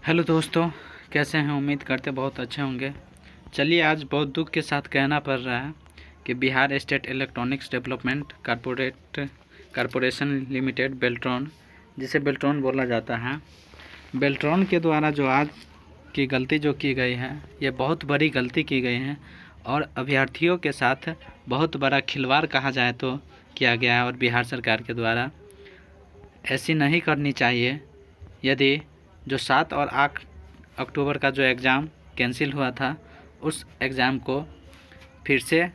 Hello दोस्तों, कैसे हैं? उम्मीद करते बहुत अच्छे होंगे। चलिए, आज बहुत दुख के साथ कहना पड़ रहा है कि Bihar state electronics development corporation limited Beltron, जिसे बेल्ट्रॉन बोला जाता है, बेल्ट्रॉन के द्वारा जो आज की गलती जो की गई है, ये बहुत बड़ी गलती की गई है और अभ्यर्थियों के साथ बहुत बड़ा खिलवाड़ कहा जाए तो किया गया है। और बिहार सरकार के द्वारा ऐसी नहीं करनी चाहिए। यदि जो 7 और 8 अक्टूबर का जो एग्ज़ाम कैंसिल हुआ था, उस एग्ज़ाम को फिर से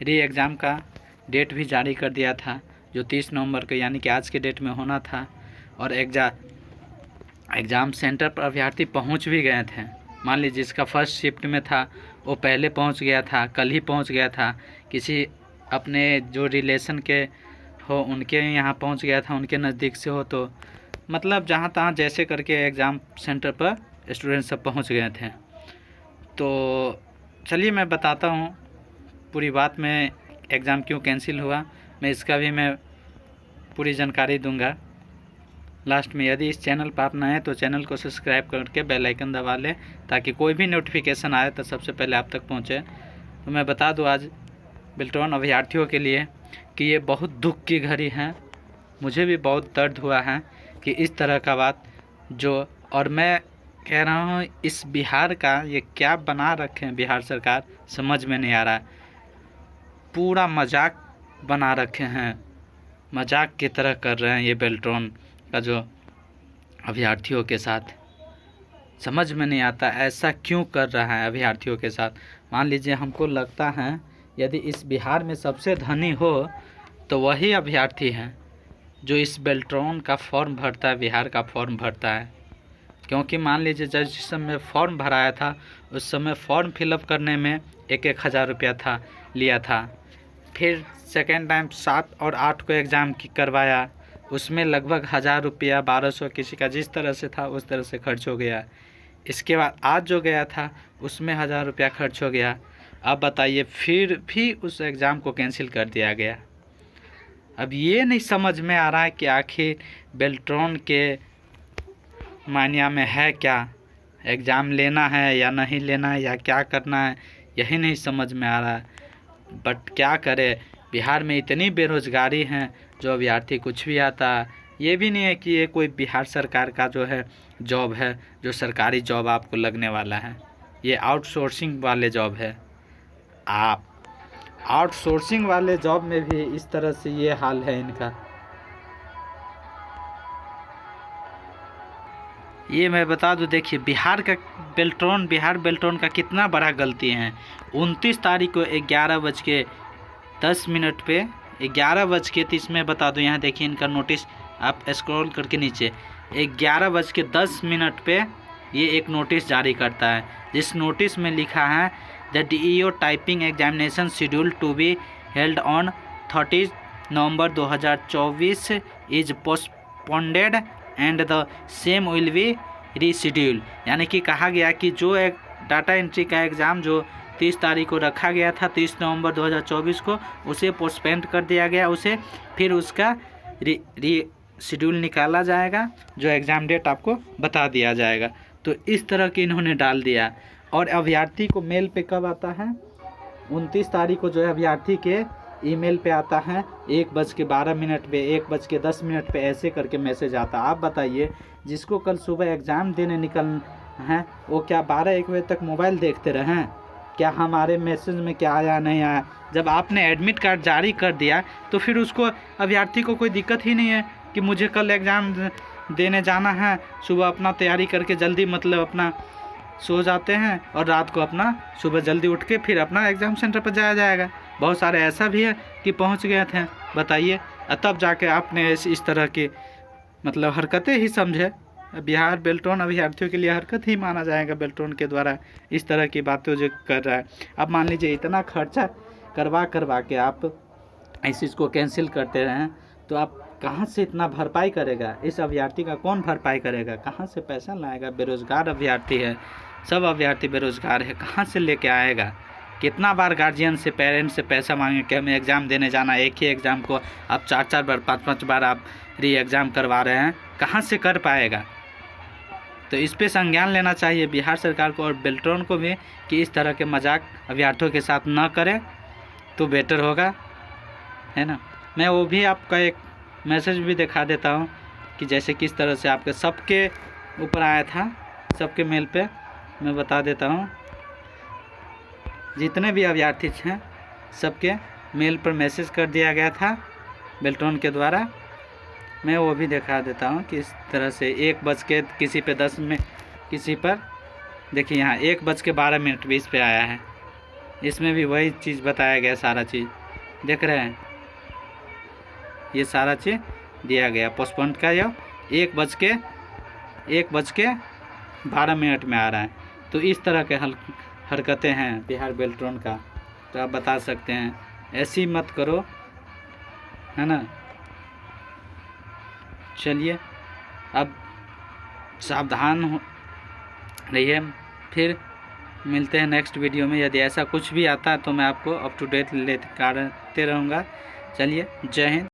री एग्ज़ाम का डेट भी जारी कर दिया था, जो 30 नवंबर को यानी कि आज के डेट में होना था। और एग्ज़ाम सेंटर पर अभ्यर्थी पहुंच भी गए थे। मान लीजिए जिसका फर्स्ट शिफ्ट में था वो पहले पहुंच गया था, कल ही पहुंच गया था। किसी अपने जो रिलेशन के हो उनके यहाँ पहुंच गया था, उनके नज़दीक से हो, तो मतलब जहाँ तहाँ जैसे करके एग्ज़ाम सेंटर पर स्टूडेंट सब पहुँच गए थे। तो चलिए मैं बताता हूँ पूरी बात में, एग्ज़ाम क्यों कैंसिल हुआ, मैं इसका भी मैं पूरी जानकारी दूंगा लास्ट में। यदि इस चैनल पर आप नए हैं तो चैनल को सब्सक्राइब करके बेल आइकन दबा लें, ताकि कोई भी नोटिफिकेशन आए तो सबसे पहले आप तक पहुँचे। तो मैं बता दूँ आज बेल्ट्रॉन अभ्यर्थियों के लिए कि ये बहुत दुख की घड़ी है। मुझे भी बहुत दर्द हुआ है कि इस तरह का बात और मैं कह रहा हूँ इस बिहार का ये क्या बना रखे हैं बिहार सरकार, समझ में नहीं आ रहा है। पूरा मजाक बना रखे हैं, मजाक की तरह कर रहे हैं ये बेल्ट्रॉन का जो अभ्यर्थियों के साथ। समझ में नहीं आता ऐसा क्यों कर रहा है अभ्यर्थियों के साथ। मान लीजिए हमको लगता है यदि इस बिहार में सबसे धनी हो तो वही अभ्यर्थी है जो इस बेल्ट्रॉन का फॉर्म भरता है, बिहार का फॉर्म भरता है। क्योंकि मान लीजिए जिस समय फॉर्म भराया था उस समय फॉर्म फिलअप करने में 1,000 रुपया था लिया था। फिर सेकेंड टाइम 7 और 8 को एग्ज़ाम करवाया, उसमें लगभग 1,000 रुपया 1,200 किसी का जिस तरह से था उस तरह से खर्च हो गया। इसके बाद आज जो गया था उसमें 1,000 रुपया खर्च हो गया। अब बताइए, फिर भी उस एग्ज़ाम को कैंसिल कर दिया गया। अब ये नहीं समझ में आ रहा है कि आखिर बेल्ट्रॉन के मानिया में है क्या, एग्ज़ाम लेना है या नहीं लेना है या क्या करना है, यही नहीं समझ में आ रहा है। बट क्या करे, बिहार में इतनी बेरोज़गारी है, जो अभ्यर्थी कुछ भी आता है। ये भी नहीं है कि ये कोई बिहार सरकार का जो है जॉब है, जो सरकारी जॉब आपको लगने वाला है। ये आउटसोर्सिंग वाले जॉब है। आप आउटसोर्सिंग वाले जॉब में भी इस तरह से ये हाल है इनका। ये मैं बता दूं, देखिए बिहार बेल्ट्रॉन का कितना बड़ा गलती है। 29 तारीख को 11:10 पे 11:30 में बता दूं, यहाँ देखिए इनका नोटिस, आप स्क्रॉल करके नीचे 11:10 पे ये एक नोटिस जारी करता है, जिस नोटिस में लिखा है the DEO typing examination schedule to be held on 30 November 2024 is postponed and the same will be reschedule. यानी कि कहा गया कि जो एक डाटा एंट्री का एग्ज़ाम जो 30 तारीख को रखा गया था, 30 नवंबर 2024 को, उसे पोस्टपोन्ड कर दिया गया। उसे फिर उसका रीशेड्यूल निकाला जाएगा, जो एग्ज़ाम डेट आपको बता दिया जाएगा। तो इस तरह के इन्होंने डाल दिया। और अभ्यर्थी को मेल पे कब आता है? 29 तारीख को जो है अभ्यर्थी के ईमेल पे आता है 1:12 पे, 1:10 पे, ऐसे करके मैसेज आता है। आप बताइए, जिसको कल सुबह एग्ज़ाम देने निकलना है वो क्या 12-1 बजे तक मोबाइल देखते रहें? क्या हमारे मैसेज में क्या आया नहीं आया? जब आपने एडमिट कार्ड जारी कर दिया तो फिर उसको अभ्यर्थी को कोई दिक्कत ही नहीं है कि मुझे कल एग्ज़ाम देने जाना है। सुबह अपना तैयारी करके जल्दी मतलब अपना सो जाते हैं और रात को अपना सुबह जल्दी उठ के फिर अपना एग्ज़ाम सेंटर पर जाया जाएगा। बहुत सारे ऐसा भी है कि पहुंच गए थे, बताइए, तब जाके आपने इस तरह की मतलब हरकतें ही समझे। बिहार बेल्ट्रॉन अभ्यर्थियों के लिए हरकत ही माना जाएगा बेल्ट्रॉन के द्वारा इस तरह की बातें जो कर रहा है। अब मान लीजिए इतना खर्चा करवा के आप इस चीज़ को कैंसिल करते रहें तो आप कहाँ से इतना भरपाई करेगा? इस अभ्यर्थी का कौन भरपाई करेगा? कहाँ से पैसा लाएगा? बेरोज़गार अभ्यर्थी है, सब अभ्यर्थी बेरोज़गार है, कहाँ से लेके आएगा? कितना बार गार्जियन से, पेरेंट्स से पैसा मांगे कि हमें एग्ज़ाम देने जाना, एक ही एग्ज़ाम को आप 4-4 बार 5-5 बार आप री एग्ज़ाम करवा रहे हैं, कहाँ से कर पाएगा? तो इस पे संज्ञान लेना चाहिए बिहार सरकार को और बेल्ट्रॉन को भी कि इस तरह के मजाक अभ्यर्थियों के साथ ना करें तो बेटर होगा, है ना। मैं वो भी आपका एक मैसेज भी दिखा देता हूँ कि जैसे किस तरह से आपके सबके ऊपर आया था, सबके मेल पे मैं बता देता हूँ। जितने भी अभ्यर्थी हैं सबके मेल पर मैसेज कर दिया गया था बेल्ट्रॉन के द्वारा। मैं वो भी दिखा देता हूँ कि इस तरह से 1 किसी पे 10 में किसी पर देखिए यहाँ 1:12 पे आया है। इसमें भी वही चीज़ बताया गया, सारा चीज़ देख रहे हैं, ये सारा चीज़ दिया गया। पोस्टपोन्ड का यह 1:12 में आ रहा है। तो इस तरह के हरकतें हैं बिहार बेल्ट्रॉन का, तो आप बता सकते हैं ऐसी मत करो, है ना। चलिए अब सावधान रहिए, फिर मिलते हैं नेक्स्ट वीडियो में। यदि ऐसा कुछ भी आता है तो मैं आपको अप टू डेट करते रहूँगा। चलिए, जय हिंद।